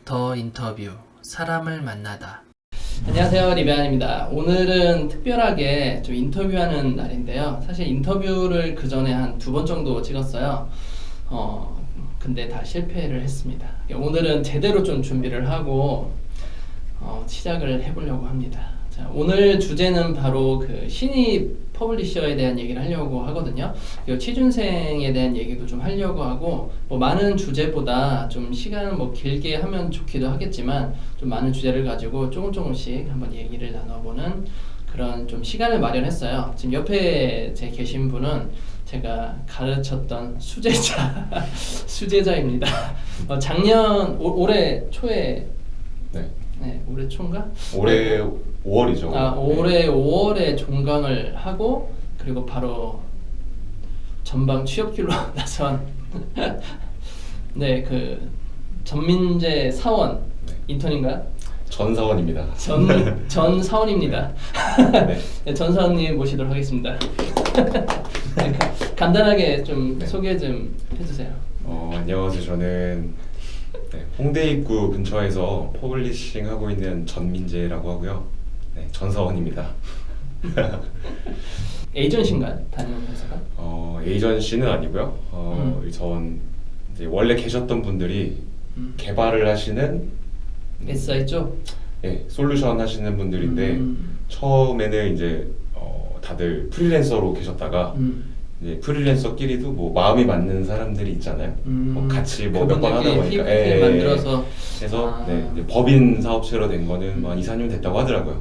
더 인터뷰 사람을 만나다. 안녕하세요, 리베안입니다. 오늘은 특별하게 좀 인터뷰하는 날인데요. 사실 인터뷰를 그 전에 한 2번 정도 찍었어요. 근데 다 실패를 했습니다. 오늘은 제대로 좀 준비를 하고 시작을 해보려고 합니다. 자, 오늘 주제는 바로 그 신입 퍼블리셔에 대한 얘기를 하려고 하거든요. 그리고 취준생에 대한 얘기도 좀 하려고 하고, 뭐 많은 주제보다 좀 시간을 뭐 길게 하면 좋기도 하겠지만 좀 많은 주제를 가지고 조금씩 한번 얘기를 나눠보는 그런 좀 시간을 마련했어요. 지금 옆에 제 계신 분은 제가 가르쳤던 수제자입니다. 올해 초에 올해 초인가? 올해 5월이죠. 올해 5월에 종강을 하고 그리고 바로 전방 취업길로 나선 그 전민재 사원 인턴인가요? 전사원입니다. 전 사원입니다. 네, 전 사원님 모시도록 하겠습니다. 간단하게 좀 소개 좀 해주세요. 안녕하세요. 저는 홍대 입구 근처에서 퍼블리싱 하고 있는 전민재라고 하고요. 전사원입니다. 에이전시인가요? 다니는 회사가? 에이전시는 아니고요. 전 이제 원래 계셨던 분들이 개발을 하시는 SI 쪽? 솔루션 하시는 분들인데 처음에는 이제 다들 프리랜서로 계셨다가 이제 프리랜서끼리도 뭐 마음이 맞는 사람들이 있잖아요. 같이 뭐 몇 번 하다 보니까 만들어서 해서 이제 법인 사업체로 된 거는 한 2, 4년 됐다고 하더라고요.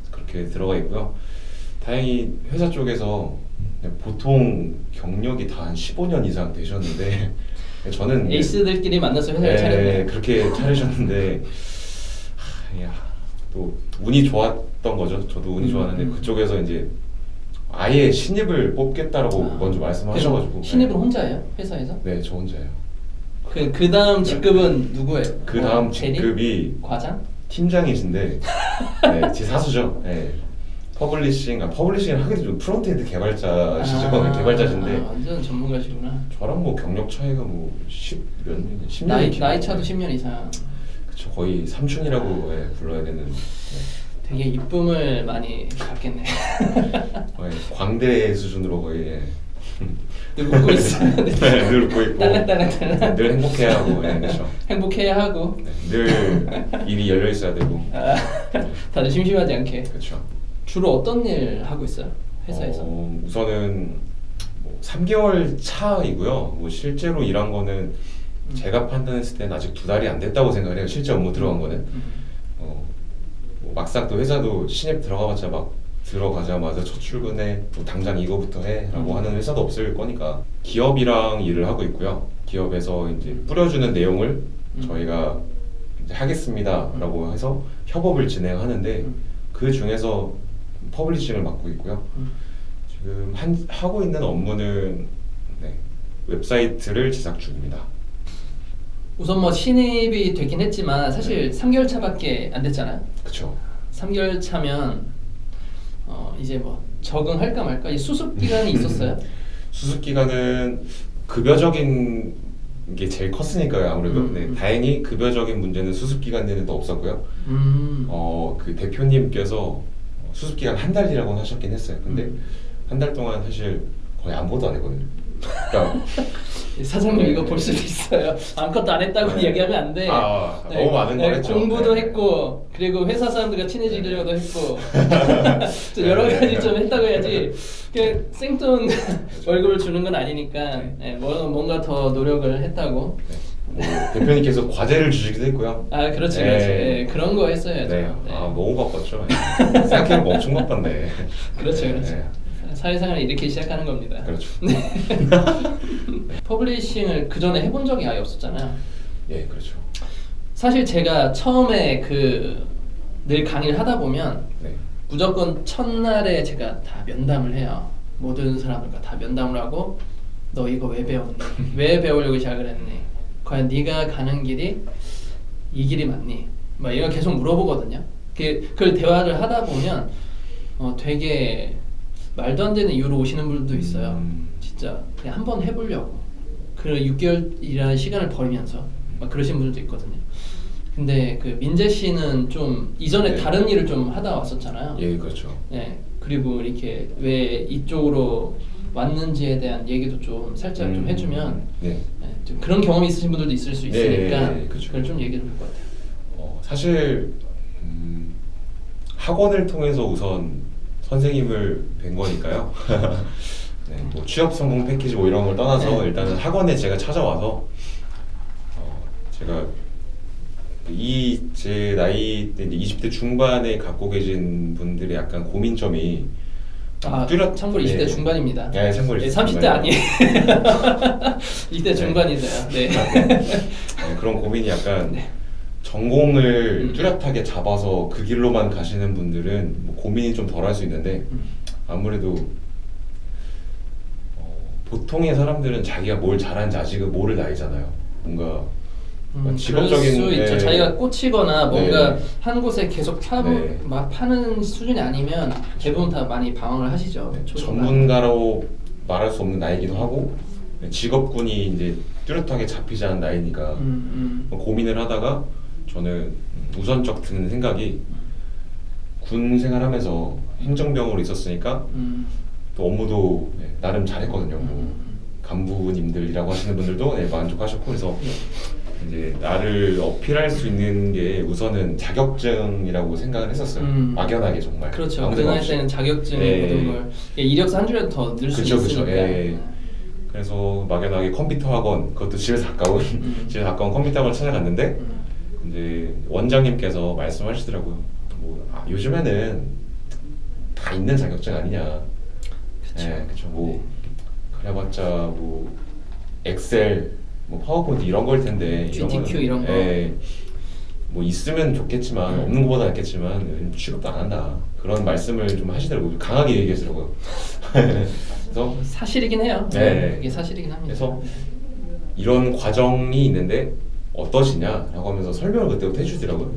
그렇게 들어가 있고요. 다행히 회사 쪽에서 보통 경력이 다 한 15년 이상 되셨는데 저는 에이스들끼리 만나서 회사를 차렸네요. 그렇게 차리셨는데 또 운이 좋았던 거죠. 저도 운이 좋았는데 그쪽에서 이제 아예 신입을 뽑겠다라고 먼저 말씀하셔가지고. 신입은 혼자예요? 회사에서? 네, 저 혼자예요. 그 다음 직급은 누구예요? 그 다음 대리? 직급이 과장? 팀장이신데 제 사수죠. 퍼블리싱을 하기도 좀 프론트엔드 개발자시죠. 개발자신데 완전 전문가시구나. 저랑 뭐 경력 차이가 뭐 10년 나이 차도 10년 이상. 그쵸, 거의 삼촌이라고 불러야 되는. 되게 이쁨을 많이 갖겠네. 광대 수준으로 거의 늘 웃고 있어. 늘 웃고 있고 딸랑딸랑 늘 행복해야 하고 그렇죠. 행복해야 하고 늘 일이 열려 있어야 되고 다들 심심하지 않게. 그렇죠. 주로 어떤 일 하고 있어요? 회사에서? 우선은 뭐 3개월 차이고요. 뭐 실제로 일한 거는 제가 판단했을 때는 아직 2달이 안 됐다고 생각을 해요. 실제 업무 들어간 거는. 뭐 막상 또 회사도 신입 들어가자마자 첫 출근에 뭐 당장 이거부터 해라고 하는 회사도 없을 거니까 기업이랑 일을 하고 있고요. 기업에서 이제 뿌려주는 내용을 저희가 이제 하겠습니다라고 해서 협업을 진행하는데 그 중에서 퍼블리싱을 맡고 있고요. 지금 하고 있는 업무는 웹사이트를 제작 중입니다. 우선 뭐 신입이 되긴 했지만 사실 3개월 차밖에 안 됐잖아요. 그렇죠. 3개월 차면 이제 뭐 적응할까 말까. 이 수습 기간이 있었어요? 수습 기간은 급여적인 게 제일 컸으니까요. 아무래도 다행히 급여적인 문제는 수습 기간 내에도 없었고요. 그 대표님께서 수습 기간 한 달이라고 하셨긴 했어요. 근데 한 달 동안 사실 거의 아무것도 안 했거든요. 그러니까 사장님 이거 볼 수도 있어요. 아무것도 안 했다고 얘기하면 안 돼. 너무 많은 걸 했죠. 공부도 했고 그리고 회사 사람들과 친해지려고도 했고 좀 여러 가지 좀 했다고 해야지. 그냥 생돈 월급을 주는 건 아니니까 뭔가 더 노력을 했다고. 뭐 대표님께서 과제를 주시기도 했고요. 그렇지. 그런 거 했어야죠. 너무 바빴죠. 생각해보면 엄청 바빴네. 그렇죠. 사회생활을 이렇게 시작하는 겁니다. 그렇죠. 퍼블리싱을 그 전에 해본 적이 아예 없었잖아요. 그렇죠. 사실 제가 처음에 늘 강의를 하다 보면 무조건 첫날에 제가 다 면담을 해요. 모든 사람들과 다 면담을 하고 너 이거 왜 배웠니? 왜 배우려고 시작을 했니? 과연 네가 가는 길이 이 길이 맞니? 막 이거 계속 물어보거든요. 그걸 대화를 하다 보면 되게 말도 안 되는 이유로 오시는 분들도 있어요. 진짜 그냥 한번 해보려고. 그 6개월이라는 시간을 버리면서 막 그러신 분들도 있거든요. 근데 그 민재 씨는 좀 이전에 네. 다른 일을 좀 하다 왔었잖아요. 예, 그렇죠. 네. 그리고 이렇게 왜 이쪽으로 왔는지에 대한 얘기도 좀 살짝 좀 해주면 네. 네, 좀 그런 경험이 있으신 분들도 있을 수 있으니까 네, 그렇죠. 그걸 좀 얘기해 줄 것 같아요. 사실 학원을 통해서 우선 선생님을 뵌 거니까요. 네, 뭐 취업 성공 패키지 뭐 이런 걸 떠나서 네. 일단은 학원에 제가 찾아와서 제가 제 나이 때 이제 20대 중반에 갖고 계신 분들의 약간 고민점이 참고로 20대 네. 중반입니다. 네, 참고로 30대 아니에요. 20대 중반이세요. 네. 네, 그런 고민이 약간 전공을 뚜렷하게 잡아서 그 길로만 가시는 분들은 뭐 고민이 좀 덜 할 수 있는데 아무래도 보통의 사람들은 자기가 뭘 잘하는지 아직은 모를 나이잖아요. 뭔가 직업적인 그럴 수 있죠. 자기가 꽂히거나 뭔가 네. 한 곳에 계속 네. 막 파는 수준이 아니면 대부분 다 많이 방황을 하시죠. 초중반. 전문가로 말할 수 없는 나이기도 하고 직업군이 이제 뚜렷하게 잡히지 않은 나이니까 고민을 하다가 저는 우선적 드는 생각이 군 생활하면서 행정병으로 있었으니까 또 업무도 나름 잘했거든요. 뭐 간부님들이라고 하시는 분들도 만족하셨고 그래서 이제 나를 어필할 수 있는 게 우선은 자격증이라고 생각을 했었어요. 막연하게 정말. 그렇죠. 아무 그 생각 나이 없이. 때는 자격증 네. 모든 걸 이력서 한 줄이라도 더 넣을 수 그쵸, 있으니까. 그쵸. 예. 그래서 막연하게 컴퓨터 학원, 그것도 집에서 가까운 집에서 가까운 컴퓨터 학원을 찾아갔는데 이제 원장님께서 말씀하시더라고요. 요즘에는 다 있는 자격증 아니냐. 그쵸. 네, 그쵸. 뭐 그래봤자 뭐 엑셀, 뭐 파워포인트 이런 거일 텐데 GTQ 이런 거. 예, 뭐 있으면 좋겠지만 없는 것보다 낫겠지만 취급도 안 한다. 그런 말씀을 좀 하시더라고요. 강하게 얘기하시더라고요. 그래서 사실이긴 해요. 네. 그게 사실이긴 합니다. 그래서 이런 과정이 있는데 어떠시냐라고 하면서 설명을 그때부터 해주시더라고요.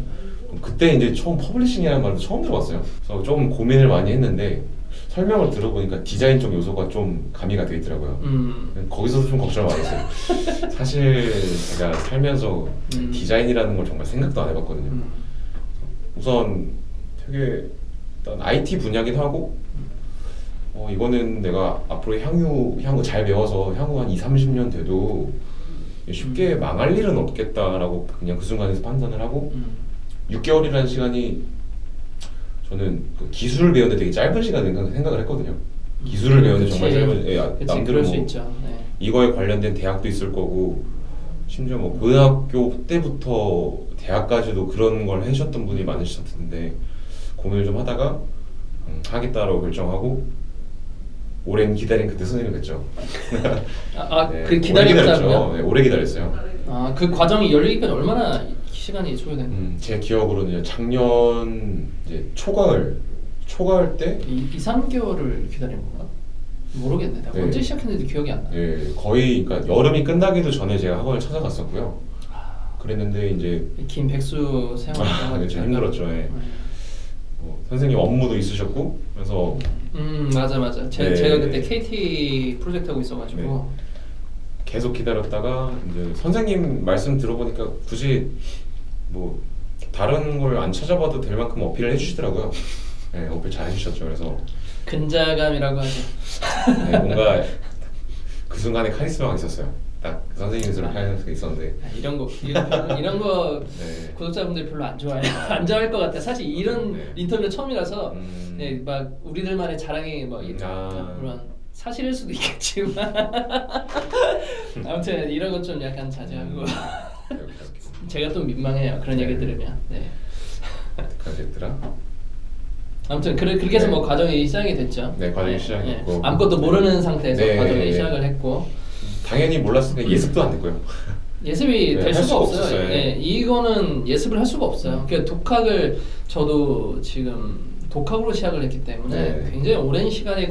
그때 이제 처음 퍼블리싱이라는 말도 처음 들어봤어요. 그래서 좀 고민을 많이 했는데 설명을 들어보니까 디자인 쪽 요소가 좀 가미가 되어 있더라고요. 거기서도 좀 걱정을 많이 했어요. 사실 제가 살면서 디자인이라는 걸 정말 생각도 안 해봤거든요. 우선 되게 일단 IT 분야긴 하고 이거는 내가 앞으로 향후 잘 배워서 향후 한 20-30년 돼도 쉽게 망할 일은 없겠다라고 그냥 그 순간에서 판단을 하고 6개월이라는 시간이 저는 그 기술을 배우는데 되게 짧은 시간을 생각을 했거든요. 기술을 배우는데 정말 짧은. 그치, 남들은 그럴 수 뭐 있죠. 네. 이거에 관련된 대학도 있을 거고 심지어 뭐 고등학교 때부터 대학까지도 그런 걸 하셨던 분이 많으실 텐데 고민을 좀 하다가 하겠다라고 결정하고 오랜 기다린 그때 선생님을 뵀죠. 네, 그 기다렸다고요? 네, 오래 기다렸어요. 그 과정이 열리기까지 얼마나 시간이 소요된 거예요? 제 기억으로는 작년 이제 초가을 때 2-3개월을 기다린 건가? 모르겠네. 내가 네. 언제 시작했는지 기억이 안 나. 거의 그러니까 여름이 끝나기도 전에 제가 학원을 찾아갔었고요. 그랬는데 이제 긴 백수 생활을 참 힘들었죠. 선생님 업무도 있으셨고 그래서 맞아. 제가 그때 KT 프로젝트 하고 있어가지고 계속 기다렸다가 이제 선생님 말씀 들어보니까 굳이 뭐 다른 걸 안 찾아봐도 될 만큼 어필을 해주시더라고요. 네, 어필 잘 해주셨죠. 그래서 근자감이라고 하죠. 뭔가 그 순간에 카리스마가 있었어요. 딱 그 선생님처럼 카리스마가 있었는데 이런 거 네. 구독자분들이 별로 안 좋아해요. 안 좋아할 것 같아. 사실 이런 인터뷰 처음이라서 막 우리들만의 자랑이 뭐 물론 사실일 수도 있겠지만 아무튼 이런 것 좀 약간 자제하고 제가 또 민망해요. 그런 얘기 들으면. 네. 됐더라. 아무튼 그렇게 해서 뭐 과정이 시작이 됐죠. 네, 과정이 시작이 됐고 아무것도 모르는 상태에서 네, 과정이 시작을 했고 당연히 몰랐으니까 예습도 안 됐고요. 예습이 될 수가 없어요. 네. 이거는 예습을 할 수가 없어요. 그러니까 독학을 저도 지금 독학으로 시작을 했기 때문에 굉장히 오랜 시간이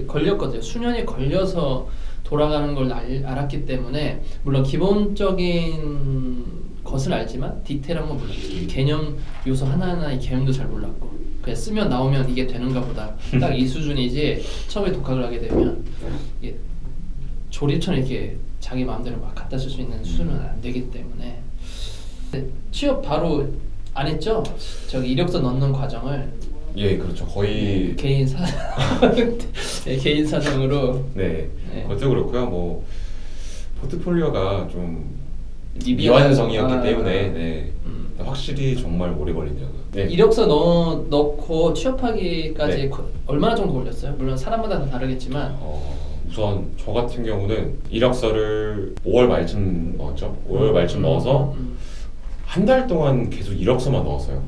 걸렸거든요. 수년이 걸려서 돌아가는 걸 알았기 때문에 물론 기본적인 것을 알지만 디테일한 건 몰랐죠. 개념 요소 하나하나의 개념도 잘 몰랐고 그냥 쓰면 나오면 이게 되는가 보다 딱 이 수준이지 처음에 독학을 하게 되면 이게 조립처럼 이렇게 자기 마음대로 막 갖다 쓸 수 있는 수준은 안 되기 때문에 취업 바로 안 했죠? 저기 이력서 넣는 과정을 예, 그렇죠. 거의 개인 사 네, 개인 사정으로 네, 네. 그것도 그렇고요. 뭐 포트폴리오가 좀 미비하다- 미완성이었기 아, 때문에 네, 확실히 정말 오래 걸리더라고요. 네. 이력서 넣고 취업하기까지 네. 얼마나 정도 걸렸어요? 물론 사람마다 다 다르겠지만 우선 저 같은 경우는 이력서를 5월 말쯤 넣었죠. 5월 말쯤 넣어서 한 달 동안 계속 이력서만 넣었어요.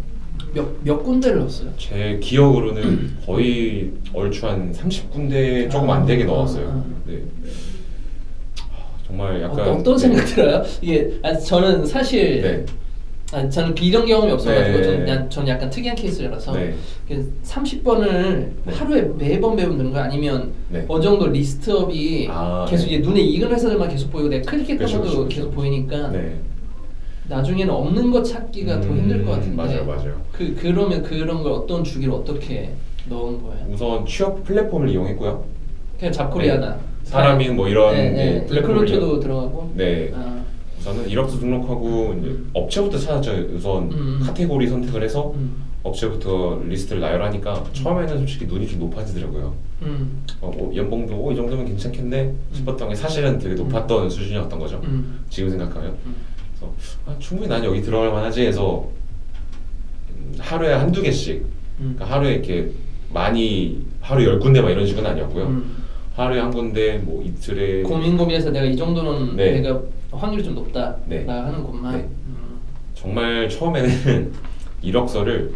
몇 군데를 넣었어요? 제 기억으로는 거의 얼추 한 30군데 조금 안 되게 넣었어요. 네. 정말 약간 어떤 생각 들어요? 이게 저는 사실 네. 저는 이런 경험이 없어가지고 네. 저는 약간 특이한 케이스라서 네. 30번을 네. 하루에 매번 넣는 거 아니면 네. 어느 정도 리스트업이 계속 네. 이제 눈에 익은 회사들만 계속 보이고 내가 클릭했던 그렇죠, 것도 그렇죠, 계속 그렇죠. 보이니까 네. 나중에는 없는 거 찾기가 더 힘들 것 같은데 맞아요. 그러면 그런 걸 어떤 주기로 어떻게 넣은 거예요? 우선 취업 플랫폼을 이용했고요. 그냥 잡코리아나 사람이 뭐 이런 네. 플랫폼을 리크루트도 들어가고 네. 아, 우선은 이력서 등록하고 이제 업체부터 찾았죠. 우선 카테고리 선택을 해서 업체부터 리스트를 나열하니까 처음에는 솔직히 눈이 좀 높아지더라고요. 연봉도 이 정도면 괜찮겠네 싶었던 게 사실은 되게 높았던 수준이었던 거죠. 지금 생각하면. 그래서 충분히 난 여기 들어갈 만하지 해서 하루에 한두 개씩 그러니까 하루에 이렇게 많이 하루 10군데 막 이런 식은 아니었고요. 하루에 한 군데 뭐 이틀에 고민해서 내가 이 정도는 네. 내가 확률이 좀 높다 네. 나 하는 곳만 네. 정말 처음에는 이력서를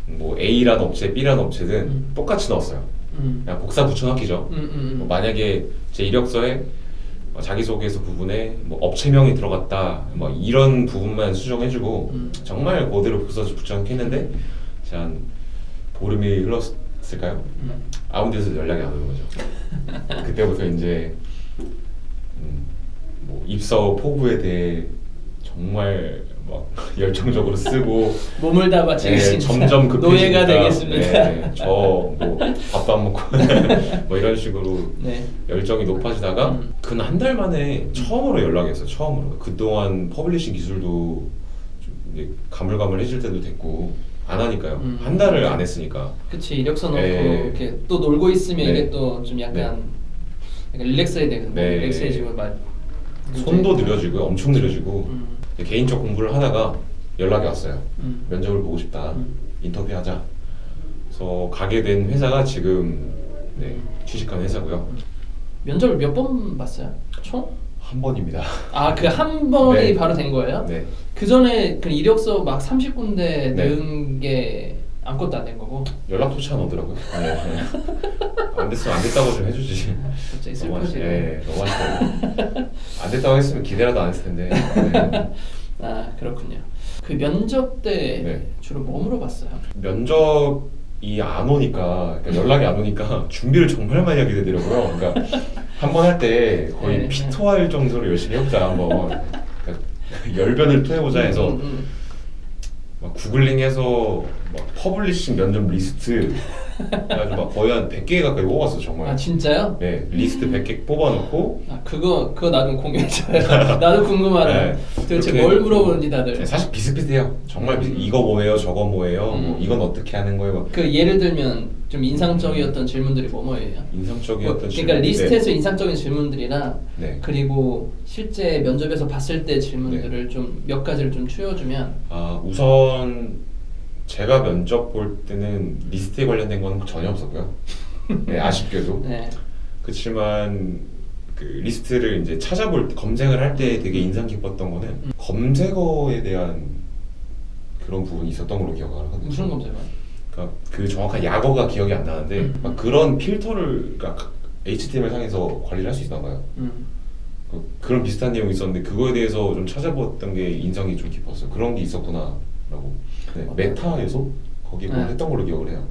뭐 A라는 업체, B라는 업체든 똑같이 넣었어요. 그냥 복사 붙여넣기죠. 뭐 만약에 제 이력서에 자기소개서 부분에 뭐 업체명이 들어갔다 뭐 이런 부분만 수정해주고 정말 그대로 붙여넣기했는데 한 보름이 흘렀을까요? 아무 데서 연락이 안 오는 거죠. 그때부터 이제 뭐 입서 포부에 대해 정말 막 열정적으로 쓰고 몸을 다 바치겠습니다. 점점 급해지니까 노예가 되겠습니다. 저뭐 밥도 안 먹고 뭐 이런 식으로 네. 열정이 높아지다가 근 한 달 만에 처음으로 연락이 왔어요. 처음으로. 그동안 퍼블리싱 기술도 좀 이제 가물가물해질 때도 됐고 안 하니까요. 한 달을 안 했으니까. 그치 이력서 넣고 네. 이렇게 또 놀고 있으면 네. 이게 또 좀 약간 릴렉스해야 되거든요. 네. 릴렉스해지고 막 손도 느려지고요. 엄청 느려지고 이제 개인적 공부를 하다가 연락이 왔어요. 음. 면접을 보고 싶다. 인터뷰하자. 그래서 가게 된 회사가 지금 취직한 회사고요. 면접을 몇 번 봤어요? 총? 한 번입니다. 아 그 한 번이 네. 바로 된 거예요? 네. 그 전에 그 이력서 막 30군데 네. 넣은 게 아무것도 안 된 거고 연락조차 안 오더라고요. 네. 안 됐으면 안 됐다고 좀 해주지. 갑자기 너무하시- 슬퍼지네. 네, 너무하시더라고요. 안 됐다고 했으면 기대라도 안 했을 텐데. 네. 아 그렇군요. 그 면접 때 네. 주로 뭐 물어봤어요? 면접이 안 오니까 그러니까 연락이 안 오니까 준비를 정말 많이 하게 되더라고요. 그러니까 한 번 할 때 거의 네. 피토할 정도로 열심히 해보자 한번 그러니까 열변을 토해보자 해서 막 구글링해서 막 퍼블리싱 면접 리스트 그래가지고 막 거의 한 100개 가까이 뽑았어 정말. 아 진짜요? 네 리스트 100개 뽑아놓고 아 그거 나도 공유해줘요. 나도 궁금하다. 네. 도대체 그렇게- 뭘 물어보는지 다들. 네, 사실 비슷비슷해요. 정말 이거 뭐예요, 저거 뭐예요, 뭐 이건 어떻게 하는 거예요. 막 그 예를 들면 좀 인상적이었던 질문들이 뭐예요? 인상적이었던 그러니까 질문인데, 리스트에서 인상적인 질문들이랑 네. 그리고 실제 면접에서 봤을 때 질문들을 좀 몇 가지를 좀 추려주면 우선 제가 면접 볼 때는 리스트에 관련된 건 전혀 없었고요. 네, 아쉽게도. 네. 그렇지만 그 리스트를 이제 찾아볼 때 검색을 할 때 되게 인상 깊었던 거는 검색어에 대한 그런 부분이 있었던 걸로 기억을 하거든요. 무슨 검색어? 그러니까 그 정확한 약어가 기억이 안 나는데 막 그런 필터를 그러니까 HTML 상에서 관리를 할 수 있나 봐요. 그런 비슷한 내용이 있었는데 그거에 대해서 좀 찾아봤던 게 인상이 좀 깊었어요. 그런 게 있었구나라고. 네, 메타 요소 거기 뭐 네. 했던 걸로 기억을 해요.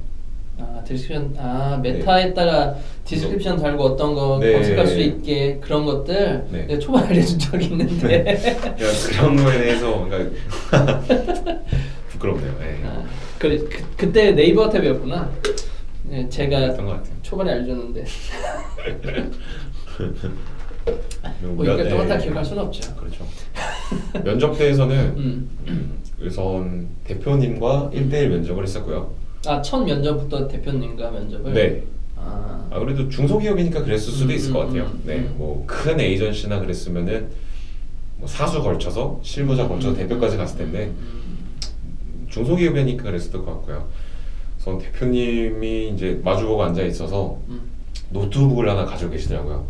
디스크립션 메타에다가 디스크립션 달고 어떤 거 네. 검색할 수 있게 그런 것들 네. 내가 초반에 알려준 적이 있는데 그러니까 그런 거에 대해서 그러니까 부끄럽네요. 네. 그때 네이버 탭이었구나. 네, 제가 그랬던 것 같아요. 초반에 알려줬는데 그리고 뭐 이걸 네. 또다 기억할 수는 없죠. 그렇죠. 면접대에서는 우선 대표님과 1대1 면접을 했었고요. 첫 면접부터 대표님과 면접을. 네. 아, 그래도 중소기업이니까 그랬을 수도 있을 것 같아요. 네, 음. 뭐 큰 에이전시나 그랬으면은 뭐 사수 걸쳐서 실무자 걸쳐서 대표까지 갔을 텐데 중소기업이니까 그랬을 것 같고요. 그래서 대표님이 이제 마주보고 앉아 있어서 노트북을 하나 가지고 계시더라고요.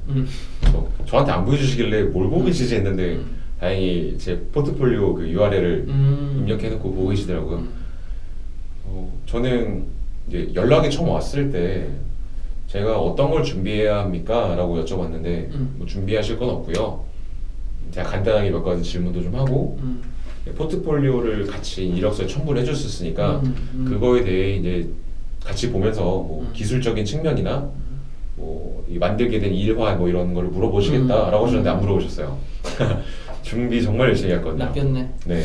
그래서 저한테 안 보여주시길래 뭘 보고 계시지 했는데 다행히 제 포트폴리오 그 URL을 입력해놓고 보고 계시더라고요. 저는 이제 연락이 처음 왔을 때 제가 어떤 걸 준비해야 합니까? 라고 여쭤봤는데 뭐 준비하실 건 없고요. 제가 간단하게 몇 가지 질문도 좀 하고 포트폴리오를 같이 이력서에 첨부를 해줬었으니까 그거에 대해 이제 같이 보면서 뭐 기술적인 측면이나 뭐 이 만들게 된 일화 뭐 이런 거를 물어보시겠다라고 하셨는데 안 물어보셨어요. 준비 정말 열심히 했거든요. 낚였네. 네.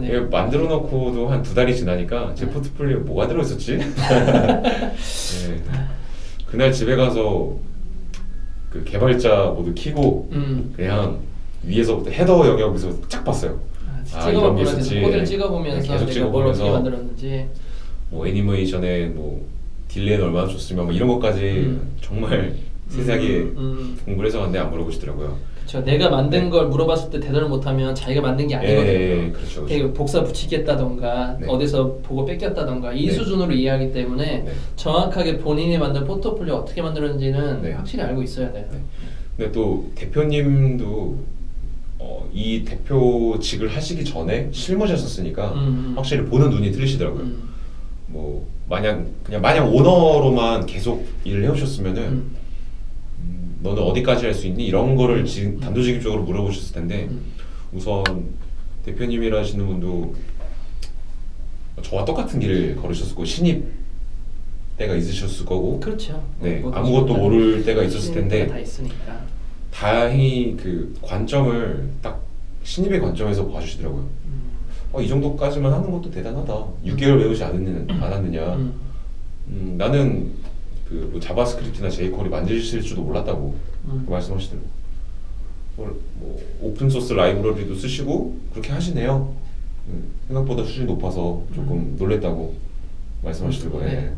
네. 이게 만들어 놓고도 한 2달이 지나니까 제 포트폴리오에 뭐가 들어있었지? 네. 그날 집에 가서 그 개발자 모두 키고 그냥 위에서부터 헤더 영역에서 쫙 봤어요. 이런 게 찍어보면서 있었지. 코드를 찍어보면서 계속 내가 뭘 어떻게 찍어보면서 만들었는지. 뭐 애니메이션에 뭐 딜레이는 얼마나 줬으면 뭐 이런 것까지 정말 세세하게 공부를 해서 갔는데 안 물어보시더라고요. 그렇죠. 내가 만든 네. 걸 물어봤을 때 대답을 못하면 자기가 만든 게 아니거든요. 예, 그렇죠. 되게 복사 붙이겠다던가 네. 어디서 보고 뺏겼다던가 이 네. 수준으로 이해하기 때문에 네. 정확하게 본인이 만든 포트폴리오 어떻게 만들었는지는 네. 확실히 알고 있어야 돼요. 네. 근데 또 대표님도 이 대표직을 하시기 전에 실무자셨으니까 확실히 보는 눈이 틀리시더라고요. 뭐 마냥 오너로만 계속 일을 해오셨으면은 너는 어디까지 할 수 있니? 이런 거를 단도직입적으로 물어보셨을 텐데 우선 대표님이라 하시는 분도 저와 똑같은 길을 걸으셨고 신입 때가 있으셨을 거고 그렇죠. 네, 뭐 아무것도 모를 때가 있었을 텐데 다 있으니까. 다행히 그 관점을 딱 신입의 관점에서 봐주시더라고요. 이 정도까지만 하는 것도 대단하다. 6개월 배우지 않았느냐. 나는 뭐 자바스크립트나 jQuery 만드실 줄도 몰랐다고 말씀하시더라고요. 뭐 오픈 소스 라이브러리도 쓰시고 그렇게 하시네요. 생각보다 수준이 높아서 조금 놀랬다고 말씀하시더라고요. 네. 네.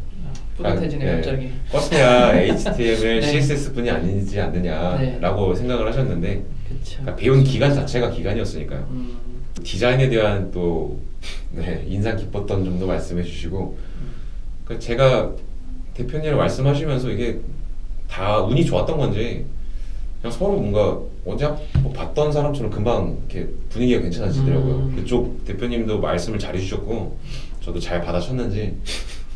뿌듯해지네 갑자기. 버스야 HTML, 네. CSS뿐이 아니지 않느냐라고 네. 생각을 하셨는데 그쵸. 그러니까 배운 기간 자체가 기간이었으니까요. 디자인에 대한 또 인상 깊었던 점도 말씀해 주시고 그러니까 제가 대표님이랑 말씀하시면서 이게 다 운이 좋았던 건지 그냥 서로 뭔가 언제 뭐 봤던 사람처럼 금방 이렇게 분위기가 괜찮아지더라고요. 그쪽 대표님도 말씀을 잘 해주셨고 저도 잘 받아쳤는지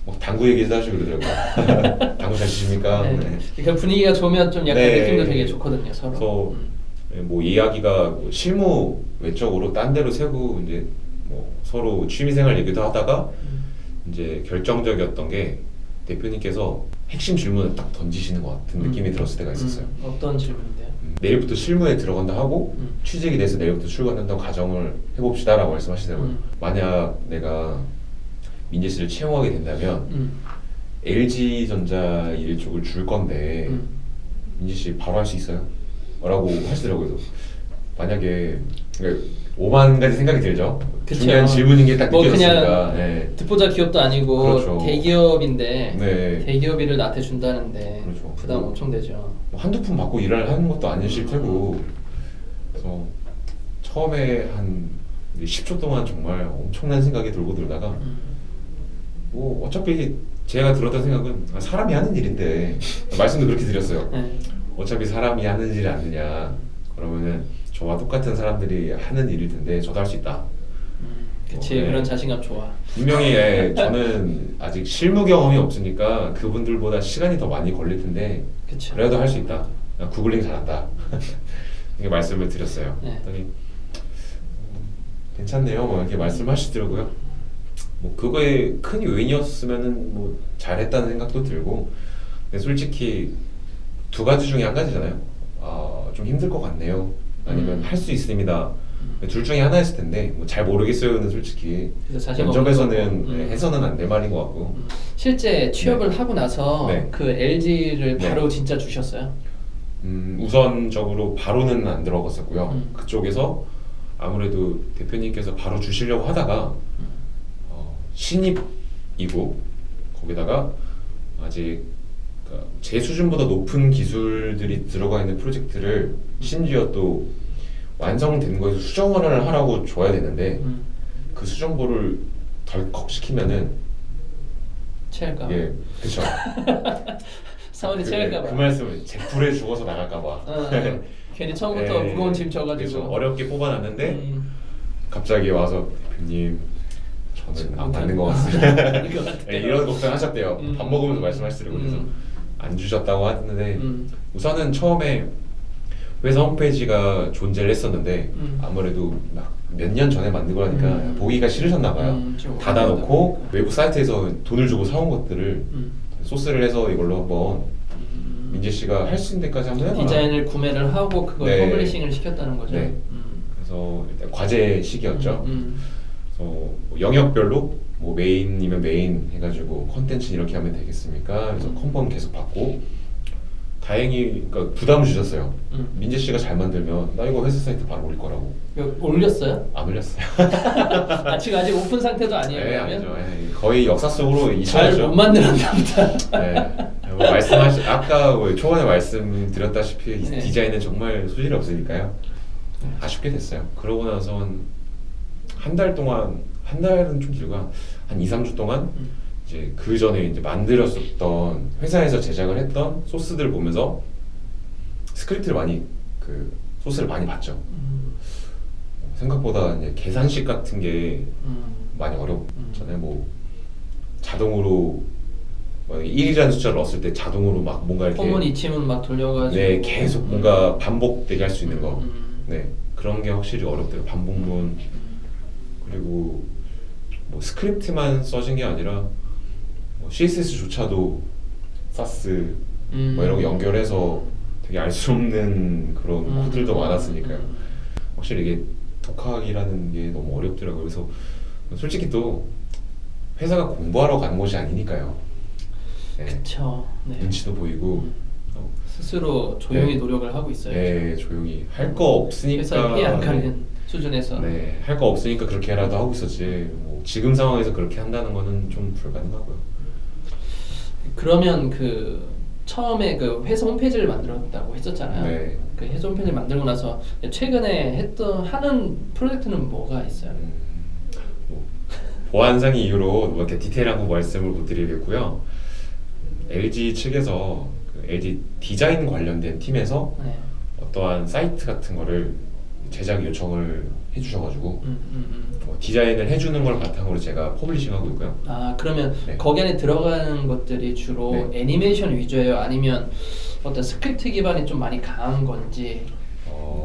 뭐 당구 얘기도 하시고 그러더라고요. 당구 잘 치십니까? 네. 네. 그러니까 분위기가 좋으면 좀 약간 네. 느낌도 되게 좋거든요 서로. 그래서 뭐 이야기가 뭐 실무 외적으로 딴 데로 새고 이제 뭐 서로 취미생활 얘기도 하다가 이제 결정적이었던 게 대표님께서 핵심 질문을 딱 던지시는 것 같은 느낌이 들었을 때가 있었어요. 어떤 질문인데요? 내일부터 실무에 들어간다 하고 취직이 돼서 내일부터 출근한다고 가정을 해봅시다라고 말씀하시더라고요. 만약 내가 민재 씨를 채용하게 된다면 LG전자 일 쪽을 줄 건데 민재 씨 바로 할 수 있어요? 라고 하시더라고요. 만약에 그러니까 5만 가지 생각이 들죠. 그쵸. 중요한 질문인 게 딱 뭐 느껴졌으니까. 그냥 네. 듣보잡 기업도 아니고 그렇죠. 대기업인데 네. 대기업 일을 나한테 준다는데 그렇죠. 부담 엄청 되죠. 뭐 한두 푼 받고 일을 하는 것도 아니실 테고 그래서 처음에 한 10초 동안 정말 엄청난 생각이 돌고 돌다가 뭐 어차피 제가 들었던 생각은 사람이 하는 일인데 말씀도 그렇게 드렸어요. 네. 어차피 사람이 하는 일이 아니냐 그러면은 저와 똑같은 사람들이 하는 일일 텐데 저도 할 수 있다. 그치 네. 그런 자신감 좋아. 분명히 저는 아직 실무 경험이 없으니까 그분들보다 시간이 더 많이 걸릴 텐데 그쵸. 그래도 할 수 있다. 나 구글링 잘한다. 이렇게 말씀을 드렸어요. 네. 그랬더니 괜찮네요. 뭐 이렇게 말씀하시더라고요. 뭐 그거에 큰 요인이었으면은 뭐 잘했다는 생각도 들고 근데 솔직히 두 가지 중에 한 가지잖아요. 좀 힘들 것 같네요. 아니면 할 수 있습니다. 둘 중에 하나였을 텐데 뭐 잘 모르겠어요는 솔직히 그래서 자신 면접에서는 없는 거고. 해서는 안 될 말인 것 같고 실제 취업을 하고 나서 네. 그 LG를 네. 바로 진짜 주셨어요? 우선적으로 바로는 안 들어갔었고요. 그쪽에서 아무래도 대표님께서 바로 주시려고 하다가 신입이고 거기다가 아직 제 수준보다 높은 기술들이 들어가 있는 프로젝트를 심지어 또 완성된 거에서 수정을 하라고 줘야 되는데 그 수정보를 덜컥 시키면은 체할까? 예, 그쵸. 사원이 체할까봐. 그 말씀을 제풀에 죽어서 나갈까봐. 괜히 처음부터 예, 무거운 짐 져가지고. 그쵸. 어렵게 뽑아놨는데 갑자기 와서 대표님 저는 안 받는 것 같습니다. 네, 이런 걱정 하셨대요. 밥 먹으면서 말씀하시더라고요. 그래서 안 주셨다고 하는데 우선은 처음에 회사 홈페이지가 존재를 했었는데 아무래도 막 몇 년 전에 만든 거라니까 보기가 싫으셨나 봐요. 닫아놓고 외부 사이트에서 돈을 주고 사온 것들을 소스를 해서 이걸로 한번 민재 씨가 할 수 있는 데까지 한번 해봐라. 디자인을 구매를 하고 그걸 네. 퍼블리싱을 시켰다는 거죠. 네. 그래서 일단 과제 시기였죠. 그래서 뭐 영역별로 뭐 메인이면 메인 해가지고 컨텐츠 이렇게 하면 되겠습니까? 그래서 컨펌 계속 받고 다행히 그러니까 부담을 주셨어요. 민재 씨가 잘 만들면 나 이거 회사 사이트 바로 올릴 거라고. 이거 올렸어요? 안 올렸어요. 지금 아직 오픈 상태도 아니에요. 네, 그러면? 아니죠. 네, 거의 역사 속으로 잘 잊혀졌죠. 못 만들었나 보다. 네. 뭐 아까 뭐 초반에 말씀드렸다시피 네. 디자인은 정말 소질이 없으니까요. 아쉽게 됐어요. 그러고 나선 한 달 동안 한 달은 좀 길고 한 2, 3주 동안 이제 그 전에 이제 만들었었던 회사에서 제작을 했던 소스들을 보면서 스크립트를 많이 소스를 많이 봤죠. 생각보다 이제 계산식 같은 게 많이 어렵잖아요. 뭐 자동으로 1이라는 숫자를 넣었을 때 자동으로 막 뭔가 이렇게 포문 이침은 막 돌려가지고 네 계속 뭔가 반복되게 할 수 있는 거. 네 그런 게 확실히 어렵더라고요. 반복문 그리고 뭐 스크립트만 써진 게 아니라 뭐 CSS조차도 사스 뭐 이런 거 연결해서 되게 알 수 없는 그런 코드들도 많았으니까요. 확실히 이게 독학이라는 게 너무 어렵더라고요. 그래서 솔직히 또 회사가 공부하러 가는 곳이 아니니까요. 네. 그쵸. 네. 눈치도 보이고 스스로 조용히 네. 노력을 하고 있어요. 네 조용히 할 거 없으니까 회사에 피해 안 가는 수준에서. 네, 할 거 없으니까 그렇게라도 하고 있었지. 뭐 지금 상황에서 그렇게 한다는 거는 좀 불가능하고요. 그러면 그 처음에 그 회사 홈페이지를 만들었다고 했었잖아요. 네. 그 회사 홈페이지를 만들고 나서 최근에 하는 프로젝트는 뭐가 있어요? 뭐 보안상 이유로 뭐 이렇게 디테일한 거 말씀을 못 드리겠고요. LG 측에서 그 LG 디자인 관련된 팀에서 네. 어떠한 사이트 같은 거를 제작 요청을 해주셔가지고 뭐 디자인을 해주는 걸 바탕으로 제가 퍼블리싱하고 있고요. 아 그러면 네. 거기 안에 들어가는 것들이 주로 네. 애니메이션 위주예요? 아니면 어떤 스크립트 기반이 좀 많이 강한 건지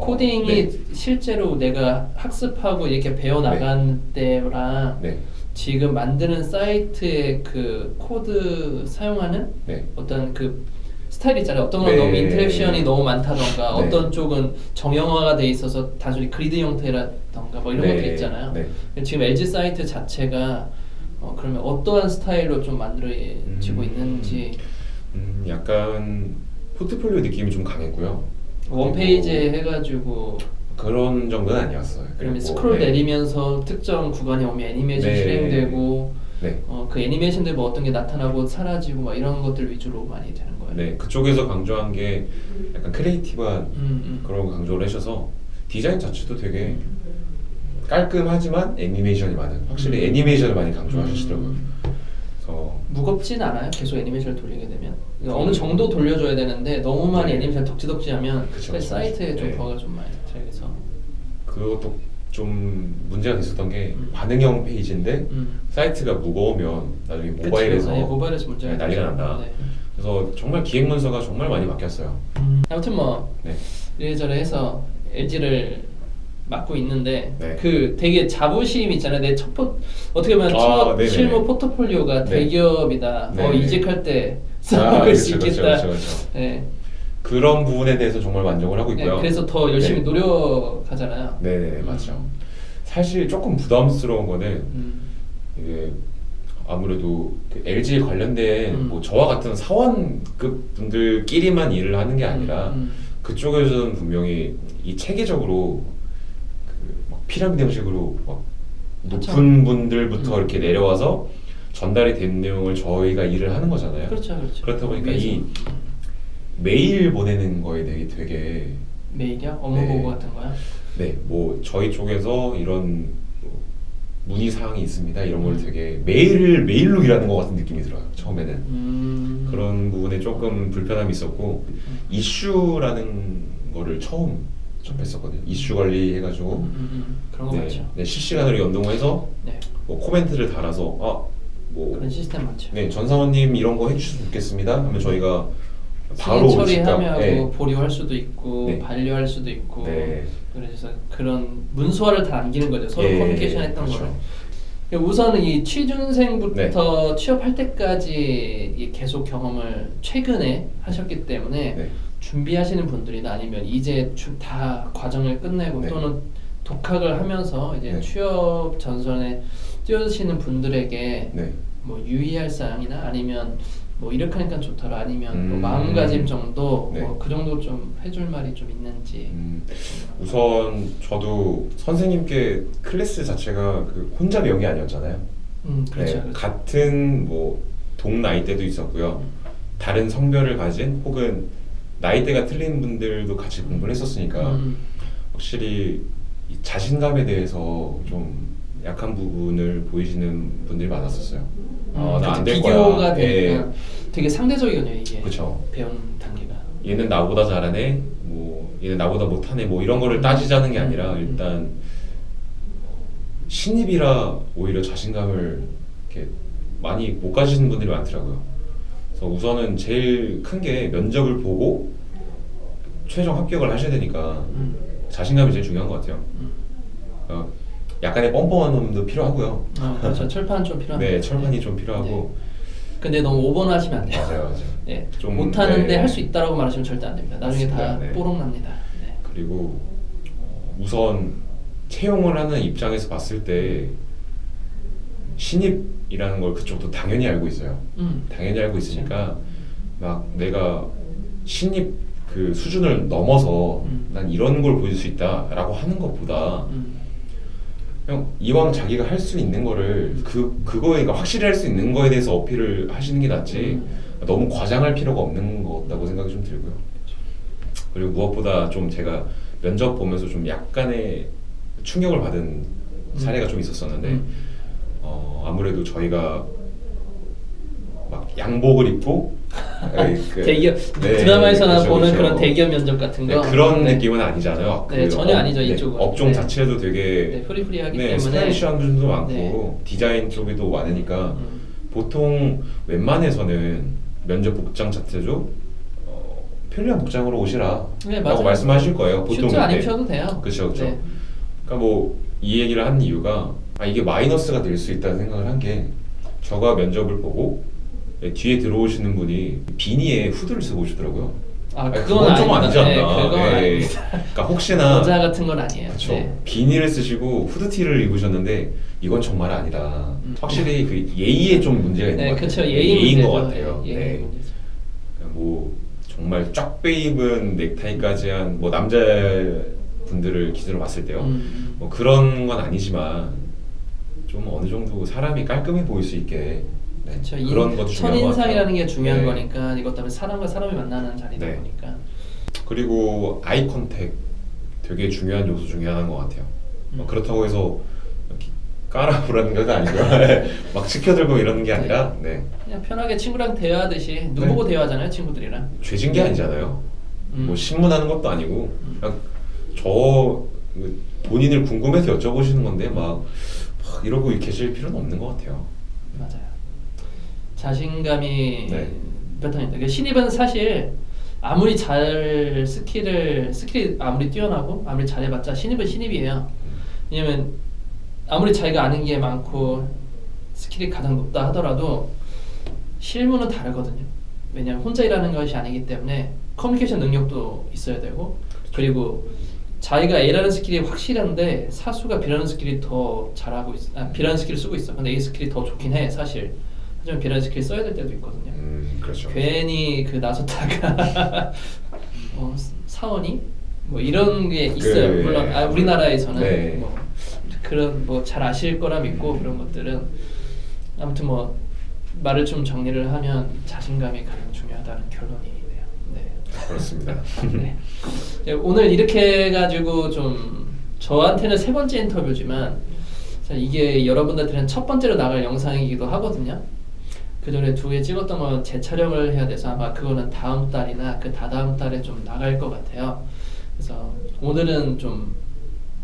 코딩이 네. 실제로 내가 학습하고 이렇게 배워 나간 때랑 네. 지금 만드는 사이트의 그 코드 사용하는 네. 어떤 그 스타일 있잖아요. 어떤 건 네. 너무 인터랙션이 너무 많다던가 네. 어떤 쪽은 정형화가 돼 있어서 단순히 그리드 형태라던가 뭐 이런 네. 것들 있잖아요. 네. 지금 LG 사이트 자체가 그러면 어떠한 스타일로 좀 만들어지고 있는지 약간 포트폴리오 느낌이 좀 강했고요. 원페이지에 해가지고 그런 정도는 아니었어요. 그러면 그리고, 스크롤 네. 내리면서 특정 구간에 오면 애니메이션 네. 실행되고 네. 그 애니메이션들 뭐 어떤 게 나타나고 사라지고 막 이런 것들 위주로 많이 되는 거예요. 네, 그쪽에서 강조한 게 약간 크리에이티브한 그런 거 강조를 하셔서 디자인 자체도 되게 깔끔하지만 애니메이션이 많은 확실히 애니메이션을 많이 강조하시더라고요. 그래서 무겁진 않아요? 계속 애니메이션을 돌리게 되면 그러니까 어느 정도 돌려줘야 되는데 너무 많이 네. 애니메이션 덕지덕지하면 그쵸, 그 그쵸. 사이트에 좀 네. 버가 좀 많이 들어서 그것도 좀 문제가 됐었던 게 반응형 페이지인데 사이트가 무거우면 나중에 모바일에서 네, 모바일에서 문제가 네, 난리가 있죠. 난다. 네. 그래서 정말 기획 문서가 정말 많이 바뀌었어요. 아무튼 뭐 네. 이래저래 해서 LG를 맡고 있는데 네. 그 되게 자부심 있잖아요. 내 어떻게 보면 아, 첫 네네네. 실무 포트폴리오가 네. 대기업이다. 네네. 이직할 때 써먹을 수 그렇죠, 있겠다. 그렇죠, 그렇죠. 네. 그런 부분에 대해서 정말 만족을 하고 있고요. 네, 그래서 더 열심히 네. 노력하잖아요. 네네 맞죠. 사실 조금 부담스러운 거는 이게 아무래도 그 LG 관련된 뭐 저와 같은 사원급 분들끼리만 일을 하는 게 아니라 그쪽에서는 분명히 이 체계적으로 그 막 피라미드 형식으로 막 그렇죠. 높은 분들부터 이렇게 내려와서 전달이 된 내용을 저희가 일을 하는 거잖아요. 그렇죠, 그렇죠. 그렇다 보니까 위에서. 이 메일 보내는 거에 대해 되게 메일이요? 업무 네. 보고 같은 거요? 네, 뭐 저희 쪽에서 이런 뭐 문의 사항이 있습니다. 이런 걸 되게 메일로 일하는 것 같은 느낌이 들어요. 처음에는 그런 부분에 조금 불편함이 있었고 이슈라는 거를 처음 접했었거든요. 이슈 관리 해가지고 그런 거 많죠. 네, 실시간으로 연동해서 네, 뭐 코멘트를 달아서 뭐 그런 시스템 많죠. 네, 전사원님 이런 거 해주셨으면 좋겠습니다. 하면 저희가 바로 승인 처리하면 네. 보류할 수도 있고 네. 반려할 수도 있고 네. 그래서 그런 문서화를 다 남기는 거죠. 서로 예, 커뮤니케이션 했던 그렇죠. 거를. 우선은 이 취준생부터 네. 취업할 때까지 이 계속 경험을 최근에 하셨기 때문에 네. 준비하시는 분들이나 아니면 이제 다 과정을 끝내고 네. 또는 독학을 하면서 이제 네. 취업 전선에 뛰어드시는 분들에게 네. 뭐 유의할 사항이나 아니면 뭐 이렇게 하니까 좋더라 아니면 뭐 마음가짐 정도 네. 뭐 그 정도 좀 해줄 말이 좀 있는지. 우선 저도 선생님께 클래스 자체가 그 혼자 배운 게 아니었잖아요. 그렇죠, 네, 그렇죠. 같은 뭐 동나이대도 있었고요. 다른 성별을 가진 혹은 나이대가 틀린 분들도 같이 공부를 했었으니까 확실히 이 자신감에 대해서 좀 약한 부분을 보이시는 분들이 많았었어요. 나 안 될 거야. 비교가 되니까 되게 상대적이거든요 이게. 그렇죠. 배운 단계가. 얘는 나보다 잘하네, 뭐 얘는 나보다 못하네, 뭐 이런 거를 따지자는 게 아니라 일단 신입이라 오히려 자신감을 이렇게 많이 못 가지시는 분들이 많더라고요. 그래서 우선은 제일 큰 게 면접을 보고 최종 합격을 하셔야 되니까 자신감이 제일 중요한 것 같아요. 약간의 뻔뻔한 놈도 필요하고요. 그렇죠. 철판 좀 필요합니다. 네, 철판이 좀 필요하고. 근데 너무 오버하시면 안 돼요. 맞아요. 네, 좀, 못하는데 네. 할 수 있다라고 말하시면 절대 안 됩니다. 나중에 다 맞습니다. 네. 뽀록 납니다. 네. 그리고 우선 채용을 하는 입장에서 봤을 때 신입이라는 걸 그쪽도 당연히 알고 있어요. 당연히 알고 있으니까 막 내가 신입 그 수준을 넘어서 난 이런 걸 보여줄 수 있다라고 하는 것보다 그냥 이왕 자기가 할 수 있는 거를 그거에 그러니까 확실히 할 수 있는 거에 대해서 어필을 하시는 게 낫지 너무 과장할 필요가 없는 것 같다고 생각이 좀 들고요. 그리고 무엇보다 좀 제가 면접 보면서 좀 약간의 충격을 받은 사례가 좀 있었었는데 아무래도 저희가 막 양복을 입고 대기업 네, 드라마에서나 그렇죠, 보는 그렇죠. 그런 대기업 면접 같은 거. 네, 그런 네. 느낌은 아니잖아요. 네, 전혀 아니죠, 네, 이쪽은. 업종 네. 자체도 되게 네, 프리프리하기 네, 때문에. 스타일리시한 분들도 많고 네. 디자인 쪽에도 많으니까 보통 웬만해서는 면접 복장 자체도 편리한 복장으로 오시라 네, 라고 맞아요. 말씀하실 거예요. 보통 슈트 안 네. 입혀도 돼요. 그렇죠, 그렇죠. 네. 그러니까 뭐 이 얘기를 한 이유가 이게 마이너스가 될 수 있다는 생각을 한 게 저가 면접을 보고 뒤에 들어오시는 분이 비니에 후드를 쓰고 오시더라고요. 그건 좀 아니지 아닙니다. 않나. 네, 그건 예. 아닙니다. 그러니까 혹시나 모자 같은 건 아니에요. 그렇죠. 네. 비니를 쓰시고 후드티를 입으셨는데 이건 정말 아니다. 확실히 그 예의에 좀 문제가 있는 네, 것 같아요. 그렇죠. 예의 예의인 문제죠. 것 같아요. 예의 네. 문제죠. 뭐 정말 쫙 빼입은 넥타이까지 한 뭐 남자 분들을 기준으로 봤을 때요. 뭐 그런 건 아니지만 좀 어느 정도 사람이 깔끔해 보일 수 있게 네. 그렇죠. 그런 것도 중요한 것 같아요. 첫인상이라는 게 중요한 네. 거니까 이것 때문에 사람과 사람이 만나는 자리다 네. 보니까. 그리고 아이 컨택 되게 중요한 요소 중에 하나인 것 같아요. 그렇다고 해서 이렇게 까라부라는 건 아니고요. 막 치켜들고 이러는 게 아니라 네. 그냥 편하게 친구랑 대화하듯이 눈 네. 보고 대화하잖아요, 친구들이랑. 죄진 게 아니잖아요. 뭐 신문하는 것도 아니고 그냥 저 본인을 궁금해서 여쭤보시는 건데 막 이러고 계실 필요는 없는 것 같아요. 맞아요. 자신감이 네. 바탕입니다. 그러니까 신입은 사실 아무리 스킬이 아무리 뛰어나고 아무리 잘해봤자 신입은 신입이에요. 왜냐면 아무리 자기가 아는 게 많고 스킬이 가장 높다 하더라도 실무는 다르거든요. 왜냐면 혼자 일하는 것이 아니기 때문에 커뮤니케이션 능력도 있어야 되고 그리고 자기가 A라는 스킬이 확실한데 사수가 B라는 스킬이 더 잘하고 B라는 스킬을 쓰고 있어. 근데 A 스킬이 더 좋긴 해 사실. 하지만 B라는 스킬을 써야 될 때도 있거든요. 그렇죠. 괜히 그 나섰다가 사원이 뭐 이런 게 있어요. 물론 우리나라에서는 네. 뭐 그런 뭐 잘 아실 거라 믿고 그런 것들은 아무튼 뭐 말을 좀 정리를 하면 자신감이 가장 중요하다는 결론이네요. 네. 그렇습니다. 네. 오늘 이렇게 해가지고 좀 저한테는 세 번째 인터뷰지만 사실 이게 여러분들한테는 첫 번째로 나갈 영상이기도 하거든요. 그 전에 두 개 찍었던 건 재촬영을 해야 돼서 아마 그거는 다음 달이나 그 다다음 달에 좀 나갈 것 같아요. 그래서 오늘은 좀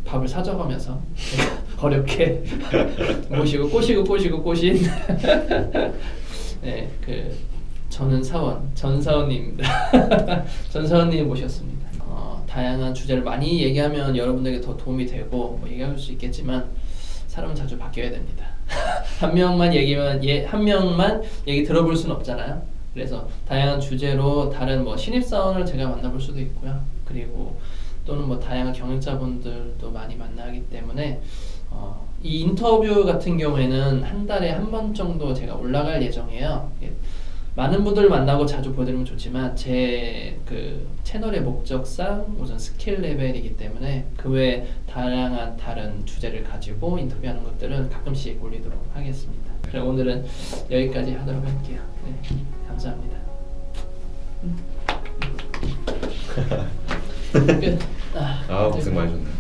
밥을 사줘가면서 어렵게 모시고 꼬신 네, 그 저는 사원 전사원님입니다. 전사원님 모셨습니다. 다양한 주제를 많이 얘기하면 여러분들에게 더 도움이 되고 뭐 얘기할 수 있겠지만 사람은 자주 바뀌어야 됩니다. 한 명만 얘기 들어볼 수는 없잖아요. 그래서 다양한 주제로 다른 뭐 신입사원을 제가 만나볼 수도 있고요. 그리고 또는 뭐 다양한 경영자분들도 많이 만나기 때문에 이 인터뷰 같은 경우에는 한 달에 한 번 정도 제가 올라갈 예정이에요. 많은 분들을 만나고 자주 보여드리면 좋지만 제 그 채널의 목적상 우선 스킬 레벨이기 때문에 그 외에 다양한 다른 주제를 가지고 인터뷰하는 것들은 가끔씩 올리도록 하겠습니다. 그럼 오늘은 여기까지 하도록 할게요. 네, 감사합니다. 끝. 고생 많으셨네요.